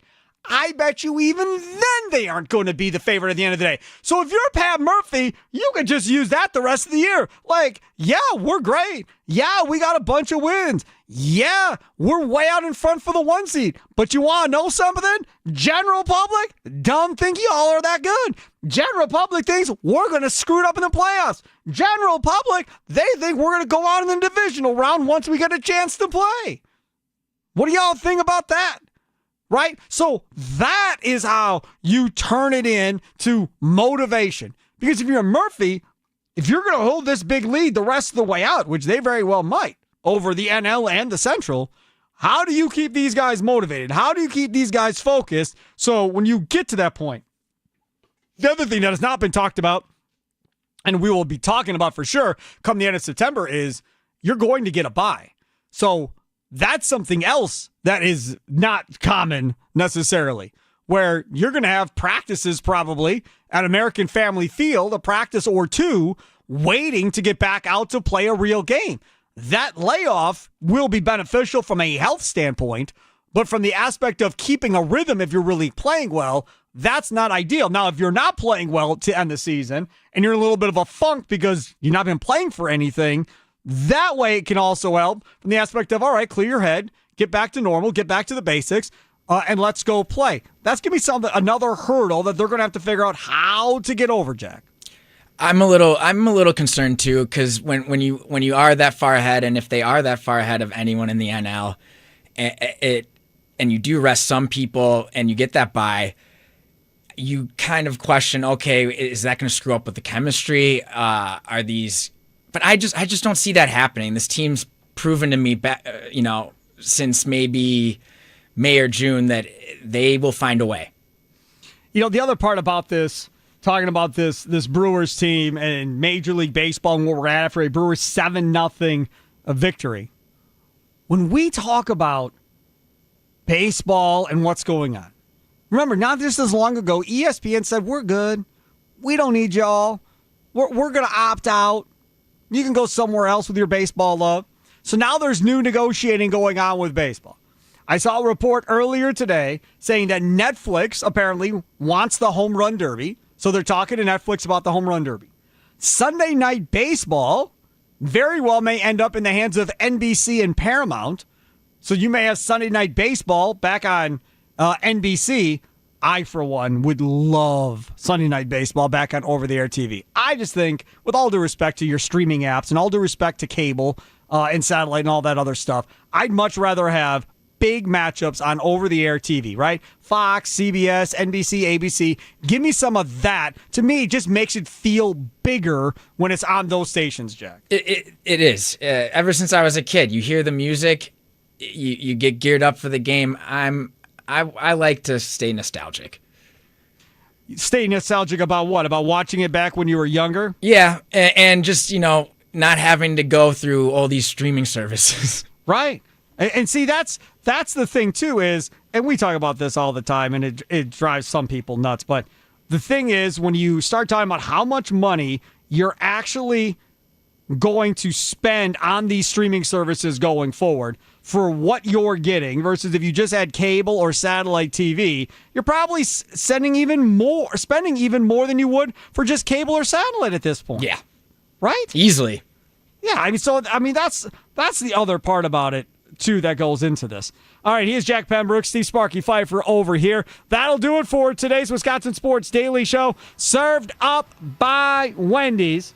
I bet you even then they aren't going to be the favorite at the end of the day. So if you're Pat Murphy, you could just use that the rest of the year. Like, yeah, we're great. Yeah, we got a bunch of wins. Yeah, we're way out in front for the 1 seed. But you want to know something? General public don't think y'all are that good. General public thinks we're going to screw it up in the playoffs. General public, they think we're going to go out in the divisional round once we get a chance to play. What do y'all think about that? Right? So that is how you turn it in to motivation. Because if you're Murphy, if you're going to hold this big lead the rest of the way out, which they very well might, over the NL and the Central, how do you keep these guys motivated? How do you keep these guys focused so when you get to that point? The other thing that has not been talked about, and we will be talking about for sure come the end of September, is you're going to get a bye. So that's something else that is not common necessarily, where you're going to have practices probably at American Family Field, a practice or two, waiting to get back out to play a real game. That layoff will be beneficial from a health standpoint, but from the aspect of keeping a rhythm if you're really playing well, that's not ideal. Now, if you're not playing well to end the season and you're in a little bit of a funk because you've not been playing for anything, that way it can also help from the aspect of, all right, clear your head, get back to normal, get back to the basics, and let's go play. That's going to be another hurdle that they're going to have to figure out how to get over, Jack. I'm a little concerned too, because when you are that far ahead, and if they are that far ahead of anyone in the NL, and you do rest some people and you get that bye, you kind of question, okay, is that going to screw up with the chemistry? Are these? But I just don't see that happening. This team's proven to me, since maybe May or June, that they will find a way. The other part about this, talking about this Brewers team and Major League Baseball and where we're at after a Brewers 7-0 victory. When we talk about baseball and what's going on, remember, not just as long ago, ESPN said, we're good. We don't need y'all. We're going to opt out. You can go somewhere else with your baseball love. So now there's new negotiating going on with baseball. I saw a report earlier today saying that Netflix apparently wants the home run derby. So they're talking to Netflix about the home run derby. Sunday Night Baseball very well may end up in the hands of NBC and Paramount. So you may have Sunday Night Baseball back on NBC. I, for one, would love Sunday Night Baseball back on over-the-air TV. I just think, with all due respect to your streaming apps and all due respect to cable and satellite and all that other stuff, I'd much rather have big matchups on over-the-air TV, right? Fox, CBS, NBC, ABC. Give me some of that. To me, it just makes it feel bigger when it's on those stations, Jack. It is. Ever since I was a kid, you hear the music, you get geared up for the game. I like to stay nostalgic. Stay nostalgic about what? About watching it back when you were younger? Yeah, and just, not having to go through all these streaming services. Right. And see, that's the thing, too, is, and we talk about this all the time, and it drives some people nuts, but The thing is, when you start talking about how much money you're actually going to spend on these streaming services going forward for what you're getting versus if you just had cable or satellite TV, you're probably spending even more than you would for just cable or satellite at this point. Yeah. Right? Easily. Yeah, that's the other part about it too that goes into this. All right, here's Jack Pembroke, Steve Sparky Pfeiffer over here. That'll do it for today's Wisconsin Sports Daily Show, served up by Wendy's.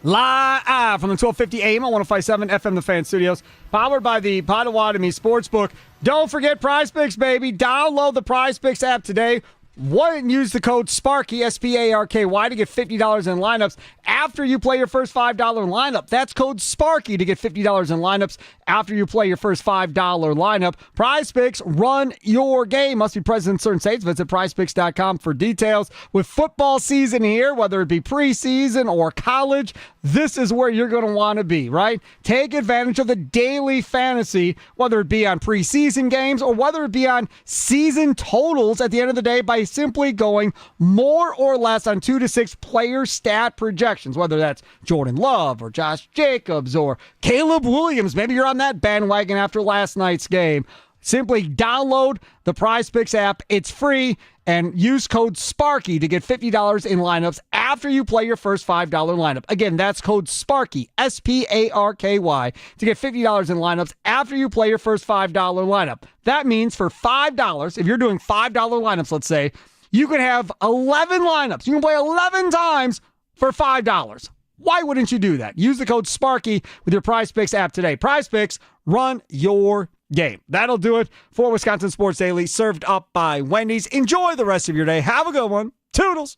Live from the 1250 AM on 105.7 FM The Fan Studios, powered by the Potawatomi Sportsbook. Don't forget Prize Picks, baby. Download the Prize Picks app today. Use the code SPARKY, SPARKY, to get $50 in lineups after you play your first $5 lineup. That's code SPARKY to get $50 in lineups after you play your first $5 lineup. Prize Picks, run your game. Must be present in certain states. Visit prizepicks.com for details. With football season here, whether it be preseason or college, this is where you're going to want to be, right? Take advantage of the daily fantasy, whether it be on preseason games or whether it be on season totals at the end of the day by simply going more or less on 2 to 6 player stat projections, whether that's Jordan Love or Josh Jacobs or Caleb Williams. Maybe you're on that bandwagon after last night's game. Simply download the Prize Picks app. It's free. And use code SPARKY to get $50 in lineups after you play your first $5 lineup. Again, that's code SPARKY, SPARKY, to get $50 in lineups after you play your first $5 lineup. That means for $5, if you're doing $5 lineups, let's say, you could have 11 lineups. You can play 11 times for $5. Why wouldn't you do that? Use the code SPARKY with your Prize Picks app today. Prize Picks, run your game. That'll do it for Wisconsin Sports Daily, served up by Wendy's. Enjoy the rest of your day. Have a good one. Toodles.